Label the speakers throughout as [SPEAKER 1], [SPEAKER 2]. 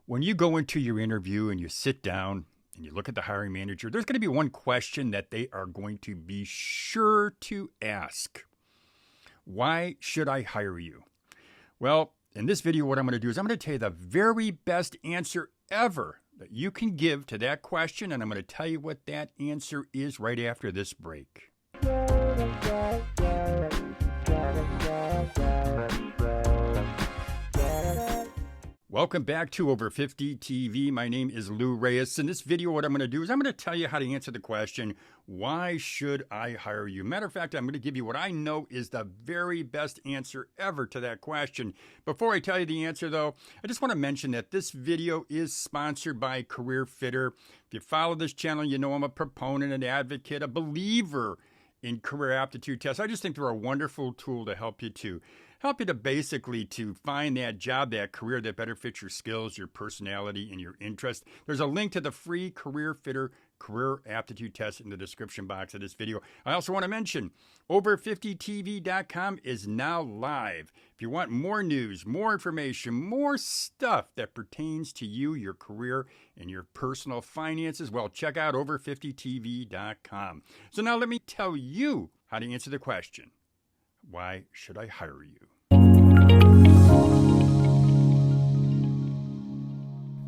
[SPEAKER 1] When you go into your interview and you sit down and you look at the hiring manager, there's going to be one question that they are going to be sure to ask. Why should I hire you? Well, in this video, what I'm going to do is I'm going to tell you the very best answer ever that you can give to that question, and I'm going to tell you what that answer is right after this break. Welcome back to Over 50 TV. My name is Lou Reyes. In this video, what I'm going to do is I'm going to tell you how to answer the question, why should I hire you? Matter of fact, I'm going to give you what I know is the very best answer ever to that question. Before I tell you the answer, though, I just want to mention that this video is sponsored by Career Fitter. If you follow this channel, you know I'm a proponent, an advocate, a believer in career aptitude tests. I just think they're a wonderful tool to help you to basically to find that job, that career that better fits your skills, your personality, and your interest. There's a link to the free Career Fitter career aptitude test in the description box of this video. I also want to mention over50tv.com is now live. If you want more news, more information, more stuff that pertains to you, your career, and your personal finances, well, check out over50tv.com. So now let me tell you how to answer the question, why should I hire you?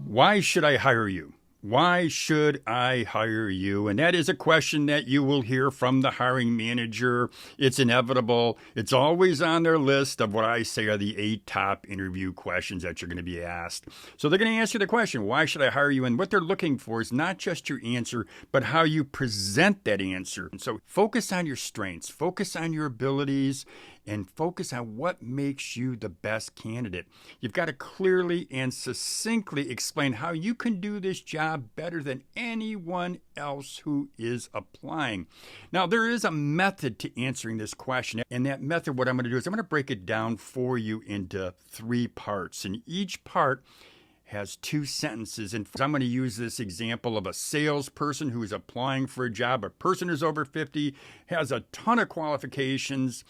[SPEAKER 1] Why should I hire you? Why should I hire you? And that is a question that you will hear from the hiring manager. It's inevitable. It's always on their list of what I say are the 8 top interview questions that you're going to be asked. So they're going to answer the question, why should I hire you? And what they're looking for is not just your answer, but how you present that answer. And so focus on your strengths, focus on your abilities, and focus on what makes you the best candidate. You've got to clearly and succinctly explain how you can do this job better than anyone else who is applying. Now, there is a method to answering this question, and that method, what I'm going to do is I'm going to break it down for you into 3 parts, and each part has 2 sentences. And I'm going to use this example of a salesperson who is applying for a job. A person who's over 50, has a ton of qualifications,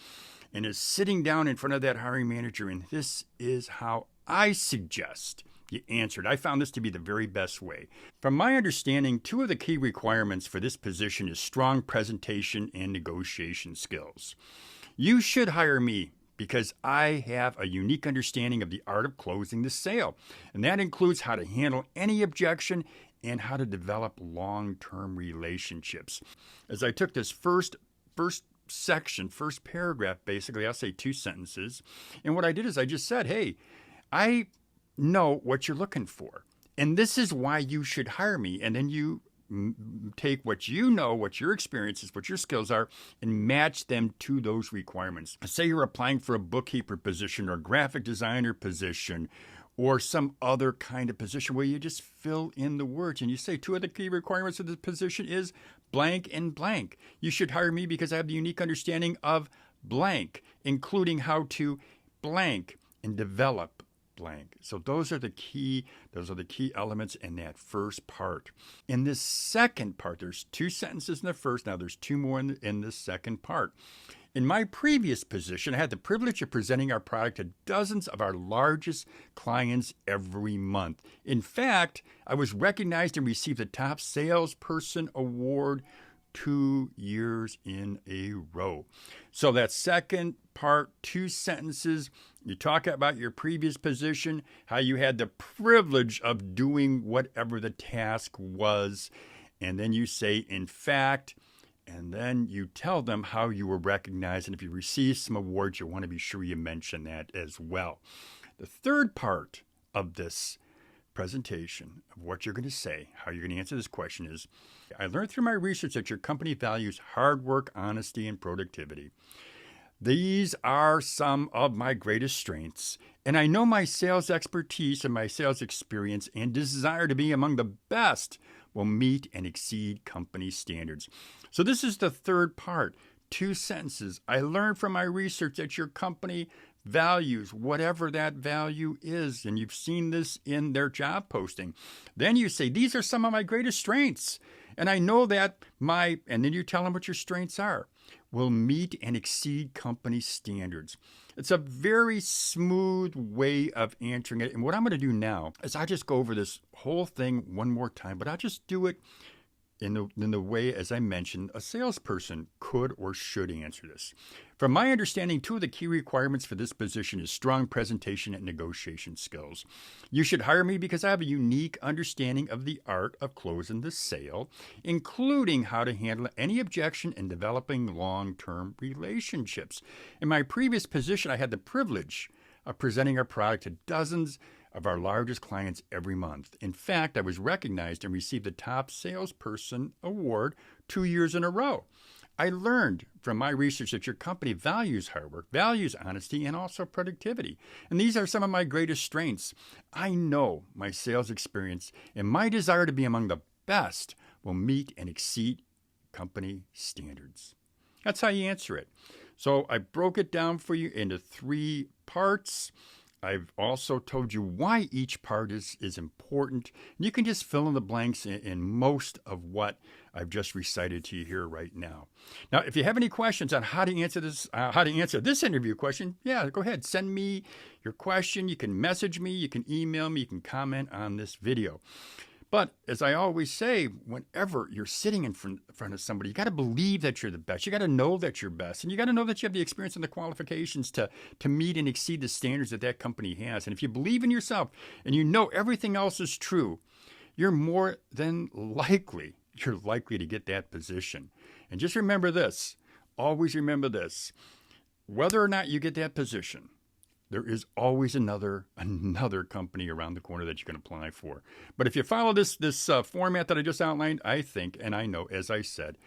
[SPEAKER 1] and is sitting down in front of that hiring manager, and this is how I suggest you answer it. I found this to be the very best way. From my understanding, 2 of the key requirements for this position is strong presentation and negotiation skills. You should hire me because I have a unique understanding of the art of closing the sale, and that includes how to handle any objection and how to develop long-term relationships. As I took this first paragraph, basically, I'll say 2 sentences. And what I did is I just said, hey, I know what you're looking for, and this is why you should hire me. And then you take what you know, what your experiences, what your skills are, and match them to those requirements. Say you're applying for a bookkeeper position or a graphic designer position or some other kind of position where you just fill in the words and you say 2 of the key requirements of the position is blank and blank. You should hire me because I have the unique understanding of blank, including how to blank and develop blank. So those are the key elements in that first part. In this second part, there's 2 sentences in the first. Now there's 2 more in the second part. In my previous position, I had the privilege of presenting our product to dozens of our largest clients every month. In fact, I was recognized and received the top salesperson award 2 years in a row. So that second part, 2 sentences, you talk about your previous position, how you had the privilege of doing whatever the task was, and then you say, in fact, and then you tell them how you were recognized. And if you receive some awards, you want to be sure you mention that as well. The third part of this presentation of what you're going to say, how you're going to answer this question is, I learned through my research that your company values hard work, honesty, and productivity. These are some of my greatest strengths, and I know my sales expertise and my sales experience and desire to be among the best will meet and exceed company standards. So this is the third part, 2 sentences. I learned from my research that your company values whatever that value is, and you've seen this in their job posting. Then you say, these are some of my greatest strengths, And I know that and then you tell them what your strengths are, will meet and exceed company standards. It's a very smooth way of answering it. And what I'm going to do now is I just go over this whole thing one more time, but I'll just do it in the way, as I mentioned, a salesperson could or should answer this. From my understanding, two of the key requirements for this position is strong presentation and negotiation skills. You should hire me because I have a unique understanding of the art of closing the sale, including how to handle any objection and developing long-term relationships. In my previous position, I had the privilege of presenting our product to dozens of our largest clients every month. In fact, I was recognized and received the Top Salesperson Award 2 years in a row. I learned from my research that your company values hard work, values honesty, and also productivity. And these are some of my greatest strengths. I know my sales experience and my desire to be among the best will meet and exceed company standards. That's how you answer it. So I broke it down for you into 3 parts. I've also told you why each part is important. You can just fill in the blanks in most of what I've just recited to you here right now. Now, if you have any questions on how to answer this interview question, yeah, go ahead. Send me your question. You can message me. You can email me. You can comment on this video. But as I always say, whenever you're sitting in front of somebody, you got to believe that you're the best. You got to know that you're best. And you got to know that you have the experience and the qualifications to meet and exceed the standards that company has. And if you believe in yourself and you know everything else is true, you're more than likely to get that position. And just remember this. Always remember this. Whether or not you get that position, there is always another company around the corner that you can apply for. But if you follow this format that I just outlined, I think, and I know, as I said,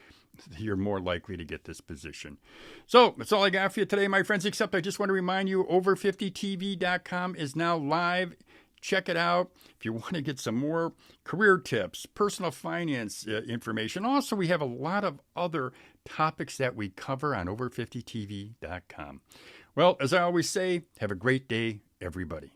[SPEAKER 1] you're more likely to get this position. So that's all I got for you today, my friends, except I just want to remind you, over50tv.com is now live. Check it out if you want to get some more career tips, personal finance information. Also, we have a lot of other topics that we cover on over50tv.com. Well, as I always say, have a great day, everybody.